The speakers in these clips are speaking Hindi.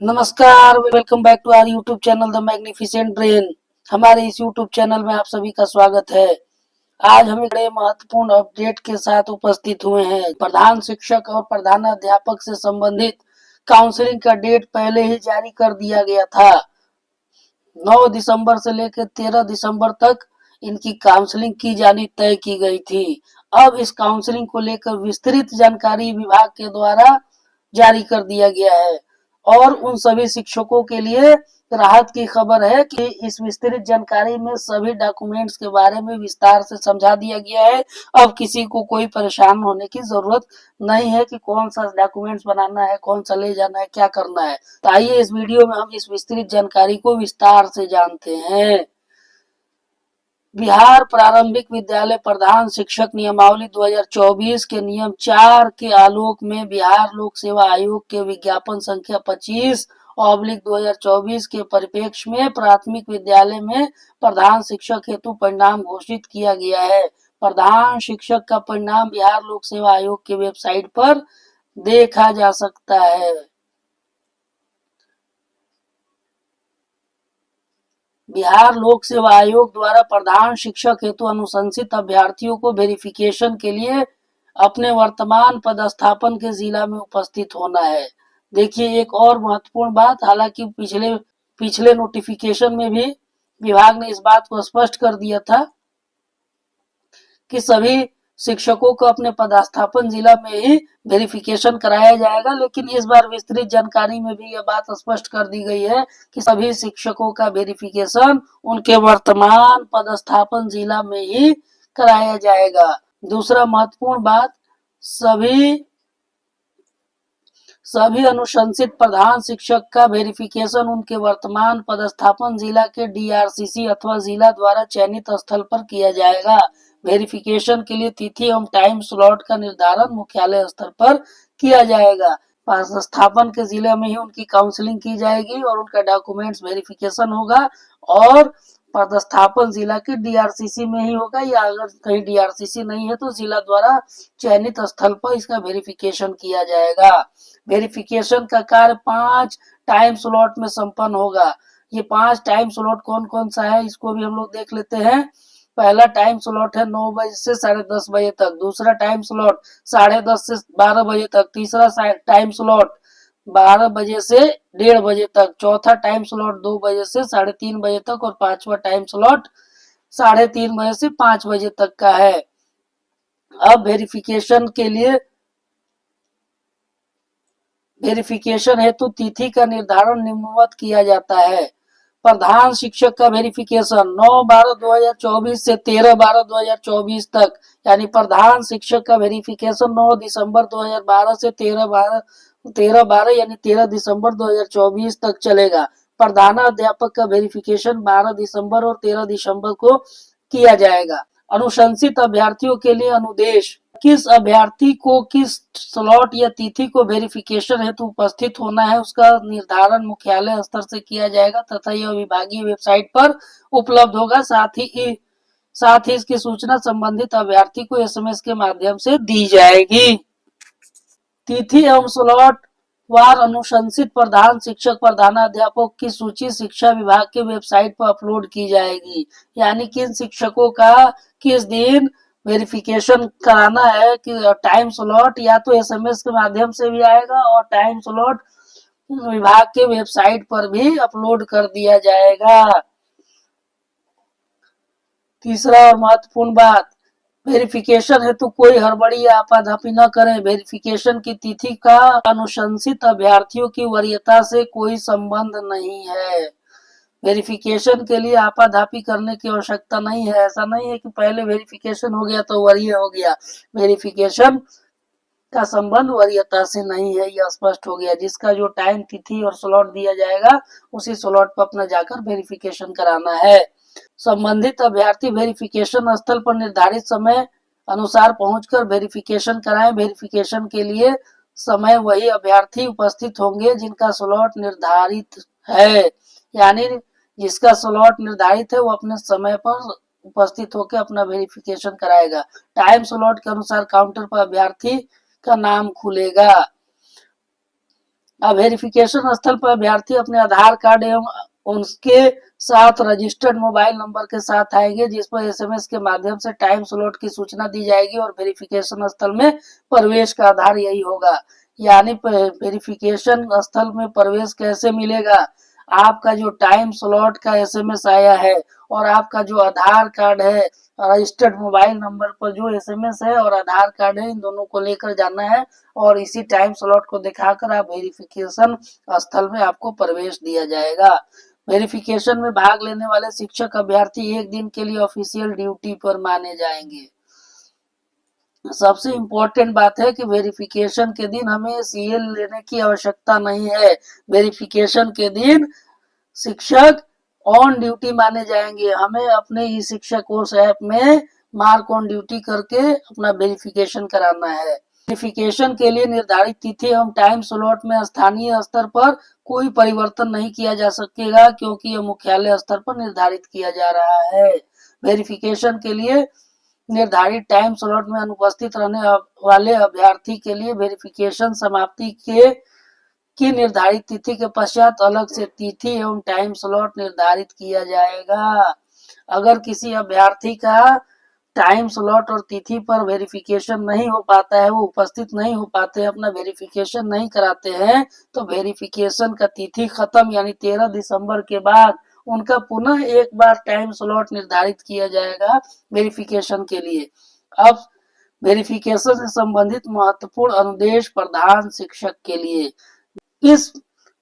नमस्कार, welcome back to our YouTube channel the magnificent brain. हमारे इस यूट्यूब चैनल में आप सभी का स्वागत है। आज हम एक बड़े महत्वपूर्ण अपडेट के साथ उपस्थित हुए हैं। प्रधान शिक्षक और प्रधानाध्यापक से संबंधित काउंसलिंग का डेट पहले ही जारी कर दिया गया था। 9 दिसंबर से लेकर 13 दिसंबर तक इनकी काउंसलिंग की जानी तय की गई थी। अब इस काउंसलिंग को लेकर विस्तृत जानकारी विभाग के द्वारा जारी कर दिया गया है और उन सभी शिक्षकों के लिए राहत की खबर है कि इस विस्तृत जानकारी में सभी डॉक्यूमेंट्स के बारे में विस्तार से समझा दिया गया है। अब किसी को कोई परेशान होने की जरूरत नहीं है कि कौन सा डॉक्यूमेंट्स बनाना है, कौन सा ले जाना है, क्या करना है। तो आइए इस वीडियो में हम इस विस्तृत जानकारी को विस्तार से जानते हैं। बिहार प्रारंभिक विद्यालय प्रधान शिक्षक नियमावली 2024 के नियम 4 के आलोक में बिहार लोक सेवा आयोग के विज्ञापन संख्या 25/2024 के परिप्रेक्ष्य में प्राथमिक विद्यालय में प्रधान शिक्षक हेतु परिणाम घोषित किया गया है। प्रधान शिक्षक का परिणाम बिहार लोक सेवा आयोग की वेबसाइट पर देखा जा सकता है। बिहार लोक सेवा आयोग द्वारा प्रधान शिक्षक हेतु अनुशंसित अभ्यर्थियों को वेरिफिकेशन के लिए अपने वर्तमान पदस्थापन के जिला में उपस्थित होना है। देखिए एक और महत्वपूर्ण बात, हालांकि पिछले पिछले नोटिफिकेशन में भी विभाग ने इस बात को स्पष्ट कर दिया था कि सभी शिक्षकों को अपने पदस्थापन जिला में ही वेरिफिकेशन कराया जाएगा, लेकिन इस बार विस्तृत जानकारी में भी यह बात स्पष्ट कर दी गई है कि सभी शिक्षकों का वेरिफिकेशन उनके वर्तमान पदस्थापन जिला में ही कराया जाएगा। दूसरा महत्वपूर्ण बात, सभी अनुशंसित प्रधान शिक्षक का वेरिफिकेशन उनके वर्तमान पदस्थापन जिला के डीआरसीसी अथवा जिला द्वारा चयनित स्थल पर किया जाएगा। वेरिफिकेशन के लिए तिथि एवं टाइम स्लॉट का निर्धारण मुख्यालय स्तर पर किया जाएगा। पदस्थापन के जिले में ही उनकी काउंसलिंग की जाएगी और उनका डॉक्यूमेंट्स वेरिफिकेशन होगा और पदस्थापन जिला के डीआरसीसी में ही होगा, या अगर कहीं डीआरसीसी नहीं है तो जिला द्वारा चयनित स्थल पर इसका वेरिफिकेशन किया जाएगा। वेरिफिकेशन का कार्य 5 टाइम स्लॉट में संपन्न होगा। ये 5 टाइम स्लॉट कौन कौन सा है इसको भी हम लोग देख लेते हैं। पहला टाइम स्लॉट है 9 बजे से 10:30 बजे तक। दूसरा टाइम स्लॉट 10:30 से 12 बजे तक। तीसरा टाइम स्लॉट 12 बजे से 1:30 बजे तक। चौथा टाइम स्लॉट 2 बजे से 3:30 बजे तक और पांचवा टाइम स्लॉट 3:30 बजे से 5 बजे तक का है। अब वेरिफिकेशन हेतु तिथि का निर्धारण निम्नवत किया जाता है। प्रधान शिक्षक का वेरिफिकेशन 9/12/2024 से 13/12/2024 तक, यानी प्रधान शिक्षक का वेरिफिकेशन 9 दिसंबर 2012 से 13/12 यानी 13 दिसंबर 2024 तक चलेगा। प्रधानाध्यापक का वेरिफिकेशन 12 दिसंबर और 13 दिसंबर को किया जाएगा। अनुशंसित अभ्यर्थियों के लिए अनुदेश, किस अभ्यर्थी को किस स्लॉट या तिथि को वेरिफिकेशन हेतु उपस्थित होना है उसका निर्धारण मुख्यालय स्तर से किया जाएगा तथा यह विभागीय वेबसाइट पर उपलब्ध होगा। साथ ही इसकी सूचना संबंधित अभ्यर्थी को एसएमएस के माध्यम से दी जाएगी। तिथि एवं स्लॉट वार अनुशंसित प्रधान शिक्षक प्रधानाध्यापक की सूची शिक्षा विभाग के वेबसाइट पर अपलोड की जाएगी। यानी किन शिक्षकों का किस दिन वेरिफिकेशन कराना है कि टाइम स्लॉट या तो एसएमएस के माध्यम से भी आएगा और टाइम स्लॉट विभाग के वेबसाइट पर भी अपलोड कर दिया जाएगा। तीसरा और महत्वपूर्ण बात, वेरिफिकेशन हेतु कोई हड़बड़ी या आपाधापी न करें। वेरिफिकेशन की तिथि का अनुशंसित अभ्यर्थियों की वरीयता से कोई संबंध नहीं है। वेरिफिकेशन के लिए आपाधापी करने की आवश्यकता नहीं है। ऐसा नहीं है कि पहले वेरिफिकेशन हो गया तो वरीय हो गया। वेरिफिकेशन का संबंध वरीयता से नहीं है, यह स्पष्ट हो गया। जिसका जो टाइम तिथि और स्लॉट दिया जाएगा उसी स्लॉट पर अपना जाकर वेरिफिकेशन कराना है। संबंधित अभ्यर्थी वेरिफिकेशन स्थल पर निर्धारित समय अनुसार पहुंचकर वेरिफिकेशन कराएं। वेरिफिकेशन के लिए समय वही अभ्यर्थी उपस्थित होंगे जिनका स्लॉट निर्धारित है, यानी जिसका स्लॉट निर्धारित है वो अपने समय पर उपस्थित होकर अपना वेरिफिकेशन कराएगा। टाइम स्लॉट के अनुसार काउंटर पर अभ्यर्थी का नाम खुलेगा। अब वेरिफिकेशन स्थल पर अभ्यर्थी अपने आधार कार्ड एवं उसके साथ रजिस्टर्ड मोबाइल नंबर के साथ आएंगे, जिस पर एसएमएस के माध्यम से टाइम स्लॉट की सूचना दी जाएगी और वेरिफिकेशन स्थल में प्रवेश का आधार यही होगा। यानी वेरिफिकेशन स्थल में प्रवेश कैसे मिलेगा? आपका जो टाइम स्लॉट का एसएमएस आया है और आपका जो आधार कार्ड है, रजिस्टर्ड मोबाइल नंबर पर जो एसएमएस है और आधार कार्ड है, इन दोनों को लेकर जाना है और इसी टाइम स्लॉट को दिखाकर आप वेरिफिकेशन स्थल में आपको प्रवेश दिया जाएगा। वेरिफिकेशन में भाग लेने वाले शिक्षक अभ्यर्थी एक दिन के लिए ऑफिशियल ड्यूटी पर माने जाएंगे। सबसे इम्पोर्टेंट बात है कि वेरिफिकेशन के दिन हमें सीएल लेने की आवश्यकता नहीं है। वेरिफिकेशन के दिन शिक्षक ऑन ड्यूटी माने जाएंगे। हमें अपने ई शिक्षा कोर्स ऐप में मार्क ऑन ड्यूटी करके अपना वेरिफिकेशन कराना है। वेरिफिकेशन के लिए निर्धारित तिथि एवं टाइम स्लॉट में स्थानीय स्तर पर कोई परिवर्तन नहीं किया जा सकेगा, क्योंकि यह मुख्यालय स्तर पर निर्धारित किया जा रहा है। वेरिफिकेशन के लिए निर्धारित टाइम स्लॉट में अनुपस्थित रहने वाले अभ्यर्थी के लिए वेरिफिकेशन समाप्ति की निर्धारित तिथि के पश्चात अलग से तिथि एवं टाइम स्लॉट निर्धारित किया जाएगा। अगर किसी अभ्यर्थी का टाइम स्लॉट और तिथि पर वेरिफिकेशन नहीं हो पाता है, वो उपस्थित नहीं हो पाते हैं, अपना वेरिफिकेशन नहीं कराते हैं, तो वेरिफिकेशन का तिथि खत्म यानी 13 दिसंबर के बाद उनका पुनः एक बार टाइम स्लॉट निर्धारित किया जाएगा वेरिफिकेशन के लिए। अब वेरिफिकेशन से संबंधित महत्वपूर्ण अनुदेश प्रधान शिक्षक के लिए इस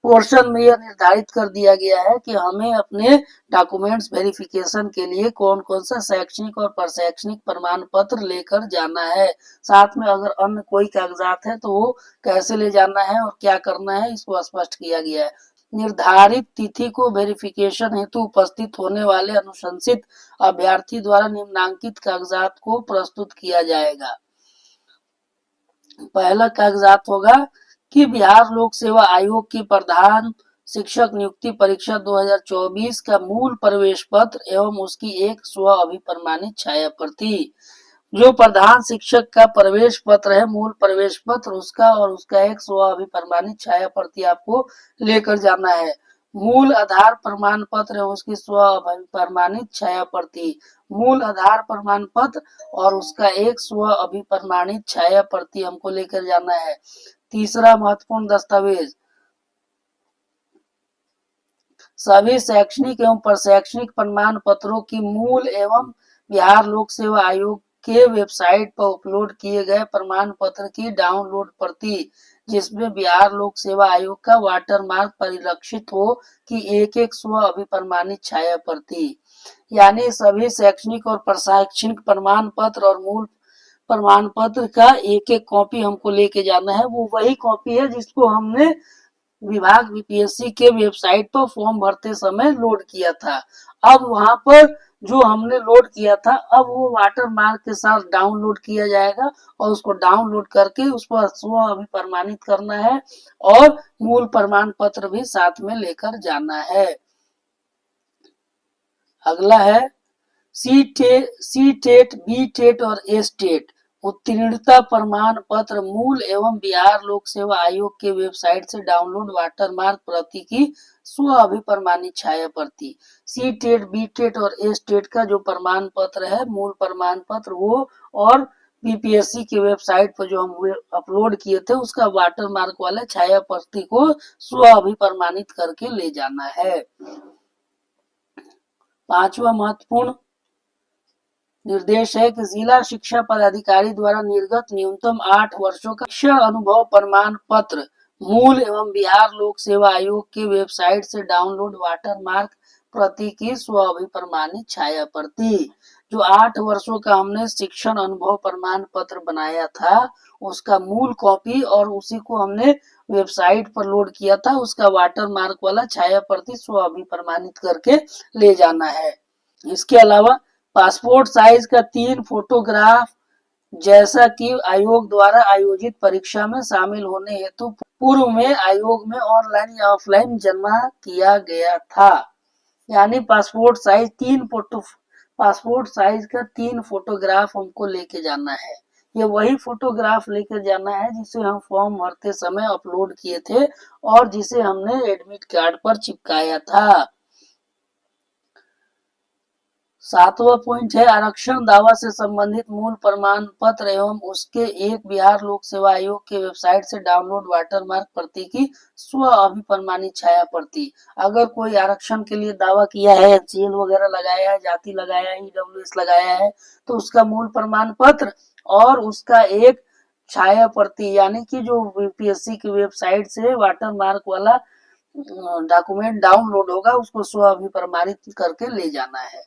पोर्शन में यह निर्धारित कर दिया गया है कि हमें अपने डॉक्यूमेंट्स वेरिफिकेशन के लिए कौन कौन सा शैक्षणिक और प्रशैक्षणिक प्रमाण पत्र लेकर जाना है। साथ में अगर अन्य कोई कागजात है तो वो कैसे ले जाना है और क्या करना है, इसको स्पष्ट किया गया है। निर्धारित तिथि को वेरिफिकेशन हेतु उपस्थित होने वाले अनुशंसित अभ्यर्थी द्वारा निम्नांकित कागजात को प्रस्तुत किया जाएगा। पहला कागजात होगा कि बिहार लोक सेवा आयोग की प्रधान शिक्षक नियुक्ति परीक्षा 2024 का मूल प्रवेश पत्र एवं उसकी एक स्व अभिप्रमाणित छाया प्रति। जो प्रधान शिक्षक का प्रवेश पत्र है, मूल प्रवेश पत्र, उसका और उसका एक स्व अभिप्रमाणित छाया प्रति आपको लेकर जाना है। मूल आधार प्रमाण पत्र एवं उसकी स्व अभिप्रमाणित छाया प्रति, मूल आधार प्रमाण पत्र और उसका एक स्व अभिप्रमाणित छाया प्रति हमको लेकर जाना है। तीसरा महत्वपूर्ण दस्तावेज, सभी शैक्षणिक एवं प्रशैक्षणिक प्रमाण पत्रों की मूल एवं बिहार लोक सेवा आयोग के वेबसाइट पर अपलोड किए गए प्रमाण पत्र की डाउनलोड प्रति, जिसमें बिहार लोक सेवा आयोग का वाटरमार्क परिलक्षित हो कि एक एक स्व अभिप्रमाणित छाया प्रति। यानी सभी शैक्षणिक और प्रशैक्षणिक प्रमाण पत्र और मूल प्रमाण पत्र का एक एक कॉपी हमको लेके जाना है। वो वही कॉपी है जिसको हमने विभाग बीपीएससी के वेबसाइट पर फॉर्म भरते समय लोड किया था। अब वहां पर जो हमने लोड किया था, अब वो वाटर मार्क के साथ डाउनलोड किया जाएगा और उसको डाउनलोड करके उस पर स्व अभिप्रमाणित करना है और मूल प्रमाण पत्र भी साथ में लेकर जाना है। अगला है सी टेट, बी टेट और एस टेट उत्तीर्णता प्रमाण पत्र मूल एवं बिहार लोक सेवा आयोग के वेबसाइट से डाउनलोड वाटरमार्क प्रति की स्व अभिप्रमाणित छाया प्रति। सी टेट, बी टेट और एस टेट का जो प्रमाण पत्र है, मूल प्रमाण पत्र, वो और बीपीएससी की वेबसाइट पर जो हम अपलोड किए थे उसका वाटरमार्क वाला छाया प्रति को स्व अभिप्रमाणित करके ले जाना है। पांचवा महत्वपूर्ण निर्देश है कि जिला शिक्षा पदाधिकारी द्वारा निर्गत न्यूनतम 8 वर्षों का शिक्षण अनुभव प्रमाण पत्र मूल एवं बिहार लोक सेवा आयोग के वेबसाइट से डाउनलोड वाटरमार्क प्रति की स्व अभिप्रमाणित छाया प्रति। जो 8 वर्षों का हमने शिक्षण अनुभव प्रमाण पत्र बनाया था उसका मूल कॉपी और उसी को हमने वेबसाइट पर लोड किया था, उसका वाटरमार्क वाला छाया प्रति स्व अभिप्रमाणित करके ले जाना है। इसके अलावा पासपोर्ट साइज का 3 फोटोग्राफ, जैसा कि आयोग द्वारा आयोजित परीक्षा में शामिल होने हेतु पूर्व में आयोग में ऑनलाइन या ऑफलाइन जमा किया गया था। यानी पासपोर्ट साइज का 3 फोटोग्राफ हमको लेके जाना है। ये वही फोटोग्राफ लेकर जाना है जिसे हम फॉर्म भरते समय अपलोड किए थे और जिसे हमने एडमिट कार्ड पर चिपकाया था। 7वां पॉइंट है आरक्षण दावा से संबंधित मूल प्रमाण पत्र एवं उसके एक बिहार लोक सेवा आयोग के वेबसाइट से डाउनलोड वाटरमार्क प्रति की स्व अभिप्रमाणित छाया प्रति। अगर कोई आरक्षण के लिए दावा किया है, जेल वगैरह लगाया है, जाति लगाया है, ईडब्ल्यूएस लगाया है, तो उसका मूल प्रमाण पत्र और उसका एक छाया प्रति यानी कि जो यूपीएससी की वेबसाइट से वाटरमार्क वाला डॉक्यूमेंट डाउनलोड होगा उसको स्व अभिप्रमाणित करके ले जाना है।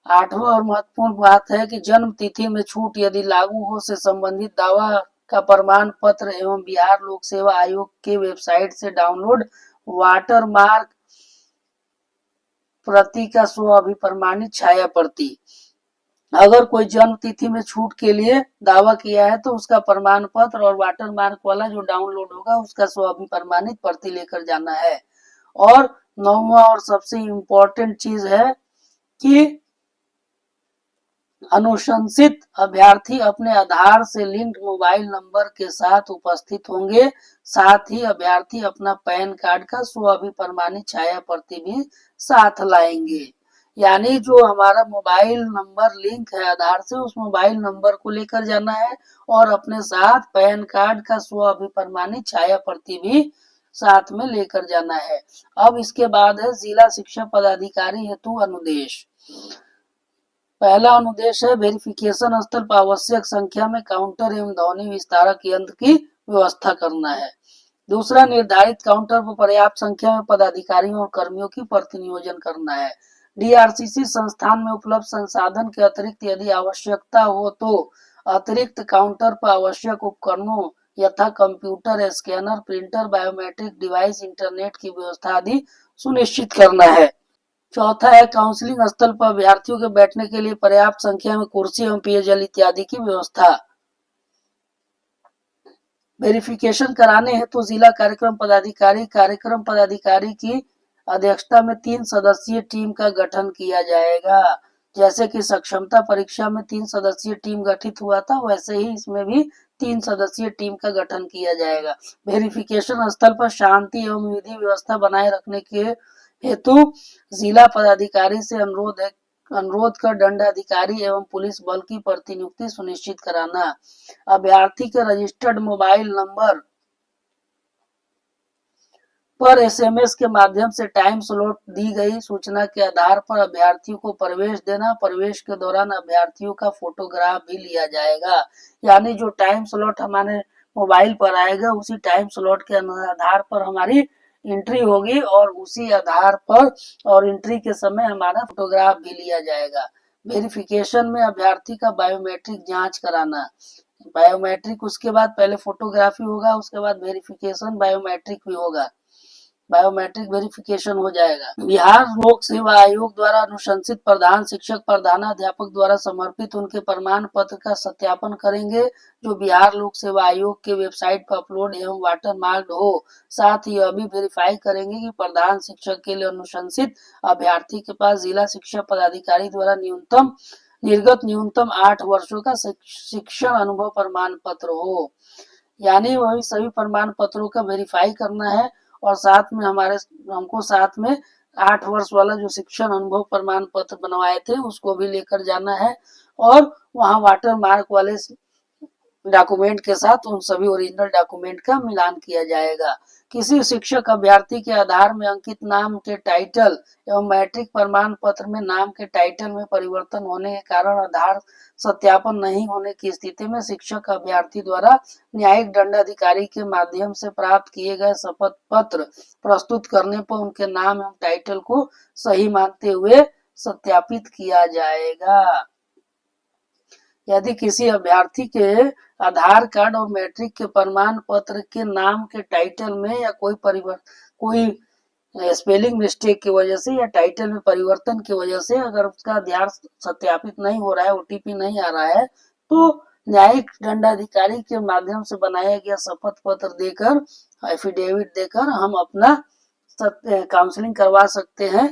8वां और महत्वपूर्ण बात है कि जन्म तिथि में छूट यदि लागू हो से संबंधित दावा का प्रमाण पत्र एवं बिहार लोक सेवा आयोग के वेबसाइट से डाउनलोड वाटरमार्क प्रति का स्व अभिप्रमाणित छाया प्रति। अगर कोई जन्म तिथि में छूट के लिए दावा किया है तो उसका प्रमाण पत्र और वाटरमार्क वाला जो डाउनलोड होगा उसका स्व अभिप्रमाणित प्रति लेकर जाना है। और 9वां और सबसे इम्पोर्टेंट चीज है कि अनुशंसित अभ्यर्थी अपने आधार से लिंक्ड मोबाइल नंबर के साथ उपस्थित होंगे। साथ ही अभ्यर्थी अपना पैन कार्ड का स्व अभिप्रमाणित छाया प्रति भी साथ लाएंगे। यानी जो हमारा मोबाइल नंबर लिंक है आधार से उस मोबाइल नंबर को लेकर जाना है और अपने साथ पैन कार्ड का स्व अभिप्रमाणित छाया प्रति भी साथ में लेकर जाना है। अब इसके बाद है जिला शिक्षा पदाधिकारी हेतु अनुदेश। पहला अनुदेश है वेरिफिकेशन स्थल पर आवश्यक संख्या में काउंटर एवं ध्वनि विस्तारक यंत्र की व्यवस्था करना है। दूसरा, निर्धारित काउंटर पर पर्याप्त संख्या में पदाधिकारियों और कर्मियों की प्रतिनियोजन करना है। डीआरसीसी संस्थान में उपलब्ध संसाधन के अतिरिक्त यदि आवश्यकता हो तो अतिरिक्त काउंटर पर आवश्यक उपकरणों यथा computer, scanner, printer, biometric device, internet की व्यवस्था आदि सुनिश्चित करना है। चौथा है काउंसलिंग स्थल पर अभ्यर्थियों के बैठने के लिए पर्याप्त संख्या में कुर्सी एवं पेयजल इत्यादि की व्यवस्था। वेरिफिकेशन कराने हेतु जिला कार्यक्रम पदाधिकारी की अध्यक्षता में 3 सदस्यीय टीम का गठन किया जाएगा। जैसे कि सक्षमता परीक्षा में 3 सदस्यीय टीम गठित हुआ था वैसे ही इसमें भी 3 सदस्यीय टीम का गठन किया जाएगा। वेरिफिकेशन स्थल पर शांति एवं विधि व्यवस्था बनाए रखने के हेतु जिला पदाधिकारी से अनुरोध कर दंडाधिकारी एवं पुलिस बल की प्रतिनियुक्ति सुनिश्चित कराना। अभ्यर्थी के रजिस्टर्ड मोबाइल नंबर पर एसएमएस के माध्यम से टाइम स्लॉट दी गई सूचना के आधार पर अभ्यर्थियों को प्रवेश देना। प्रवेश के दौरान अभ्यर्थियों का फोटोग्राफ भी लिया जाएगा। यानी जो टाइम स्लॉट हमारे मोबाइल पर आएगा उसी टाइम स्लॉट के आधार पर हमारी एंट्री होगी और उसी आधार पर और एंट्री के समय हमारा फोटोग्राफ भी लिया जाएगा। वेरिफिकेशन में अभ्यर्थी का बायोमेट्रिक जांच कराना। बायोमेट्रिक उसके बाद पहले फोटोग्राफी होगा उसके बाद वेरिफिकेशन बायोमेट्रिक भी होगा। बायोमेट्रिक वेरिफिकेशन हो जाएगा। बिहार लोक सेवा आयोग द्वारा अनुशंसित प्रधान शिक्षक प्रधानाध्यापक द्वारा समर्पित उनके प्रमाण पत्र का सत्यापन करेंगे जो बिहार लोक सेवा आयोग के वेबसाइट पर अपलोड एवं वाटरमार्क्ड हो। साथ ही यह भी वेरीफाई करेंगे कि प्रधान शिक्षक के लिए अनुशंसित अभ्यर्थी के पास जिला शिक्षा पदाधिकारी द्वारा न्यूनतम 8 वर्षों का शिक्षण अनुभव प्रमाण पत्र हो। यानी वही सभी प्रमाण पत्रों का वेरीफाई करना है और साथ में हमको साथ में 8 वर्ष वाला जो शिक्षण अनुभव प्रमाण पत्र बनवाए थे उसको भी लेकर जाना है और वहाँ वाटर मार्क वाले डॉक्यूमेंट के साथ उन सभी ओरिजिनल डॉक्यूमेंट का मिलान किया जाएगा। किसी शिक्षक अभ्यर्थी के आधार में अंकित नाम के टाइटल एवं मैट्रिक प्रमाण पत्र में नाम के टाइटल में परिवर्तन होने के कारण आधार सत्यापन नहीं होने की स्थिति में शिक्षक अभ्यर्थी द्वारा न्यायिक दंडाधिकारी के माध्यम से प्राप्त किए गए शपथ पत्र प्रस्तुत करने पर उनके नाम एवं टाइटल को सही मानते हुए सत्यापित किया जाएगा। यदि किसी अभ्यर्थी के आधार कार्ड और मैट्रिक के प्रमाण पत्र के नाम के टाइटल में या कोई स्पेलिंग मिस्टेक की वजह से या टाइटल में परिवर्तन की वजह से अगर उसका आधार सत्यापित नहीं हो रहा है, ओटीपी नहीं आ रहा है, तो न्यायिक दंडाधिकारी के माध्यम से बनाया गया शपथ पत्र देकर एफिडेविट देकर हम अपना काउंसलिंग करवा सकते हैं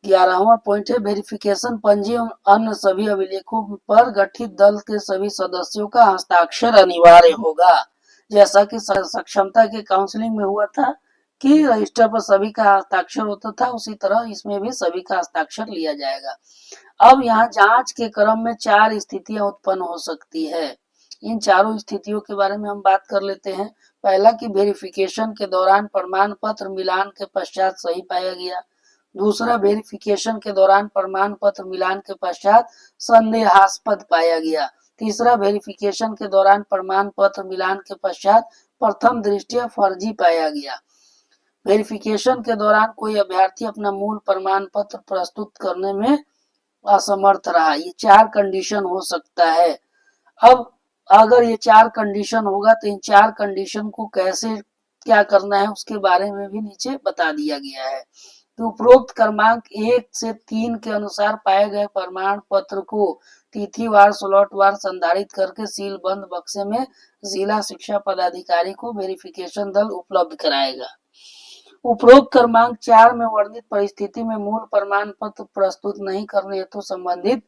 11वां पॉइंट है वेरिफिकेशन पंजी एवं अन्य सभी अभिलेखों पर गठित दल के सभी सदस्यों का हस्ताक्षर अनिवार्य होगा। जैसा कि सक्षमता के काउंसलिंग में हुआ था कि रजिस्टर पर सभी का हस्ताक्षर होता था, उसी तरह इसमें भी सभी का हस्ताक्षर लिया जाएगा। अब यहाँ जांच के क्रम में 4 स्थितियां उत्पन्न हो सकती है। इन चारों स्थितियों के बारे में हम बात कर लेते हैं। पहला कि वेरिफिकेशन के दौरान प्रमाण पत्र मिलान के पश्चात सही पाया गया। दूसरा, वेरिफिकेशन के दौरान प्रमाण पत्र मिलान के पश्चात संदेहास्पद पाया गया। तीसरा, वेरिफिकेशन के दौरान प्रमाण पत्र मिलान के पश्चात प्रथम दृष्टया फर्जी पाया गया। वेरिफिकेशन के दौरान कोई अभ्यर्थी अपना मूल प्रमाण पत्र प्रस्तुत करने में असमर्थ रहा। ये 4 कंडीशन हो सकता है। अब अगर ये 4 कंडीशन होगा तो इन 4 कंडीशन को कैसे क्या करना है उसके बारे में भी नीचे बता दिया गया है। तो उपरोक्त क्रमांक 1 से 3 के अनुसार पाए गए प्रमाण पत्र को तिथिवार स्लॉटवार संधारित करके सील बंद बक्से में जिला शिक्षा पदाधिकारी को वेरिफिकेशन दल उपलब्ध कराएगा। उपरोक्त क्रमांक 4 में वर्णित परिस्थिति में मूल प्रमाण पत्र प्रस्तुत नहीं करने हेतु संबंधित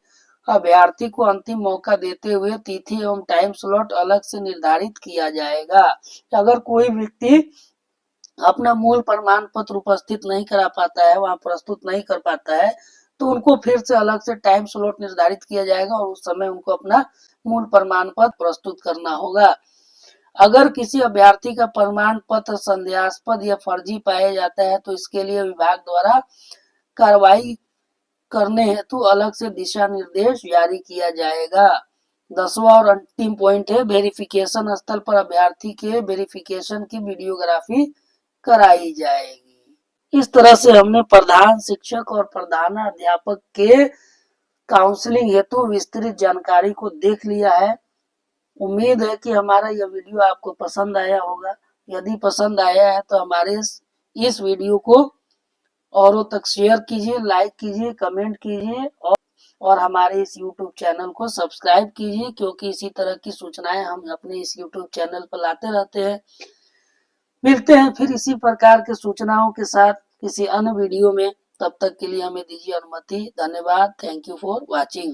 अभ्यर्थी को अंतिम मौका देते हुए तिथि एवं टाइम स्लॉट अलग से निर्धारित किया जाएगा। अगर कोई व्यक्ति अपना मूल प्रमाण पत्र उपस्थित नहीं करा पाता है, वहां प्रस्तुत नहीं कर पाता है, तो उनको फिर से अलग से टाइम स्लॉट निर्धारित किया जाएगा और उस समय उनको अपना मूल प्रमाण पत्र प्रस्तुत करना होगा। अगर किसी अभ्यर्थी का प्रमाण पत्र संदेहास्पद या फर्जी पाया जाता है तो इसके लिए विभाग द्वारा कार्रवाई करने हेतु अलग से दिशा निर्देश जारी किया जाएगा। 10वां और अंतिम पॉइंट है वेरिफिकेशन स्थल पर अभ्यर्थी के वेरिफिकेशन की वीडियोग्राफी कराई जाएगी। इस तरह से हमने प्रधान शिक्षक और प्रधानाध्यापक के काउंसलिंग हेतु विस्तृत जानकारी को देख लिया है। उम्मीद है कि हमारा यह वीडियो आपको पसंद आया होगा। यदि पसंद आया है तो हमारे इस वीडियो को औरों तक शेयर कीजिए, लाइक कीजिए, कमेंट कीजिए और हमारे इस YouTube चैनल को सब्सक्राइब कीजिए, क्योंकि इसी तरह की सूचनाएं हम अपने इस YouTube चैनल पर लाते रहते हैं। मिलते हैं फिर इसी प्रकार के सूचनाओं के साथ किसी अन्य वीडियो में। तब तक के लिए हमें दीजिए अनुमति। धन्यवाद। Thank you for watching.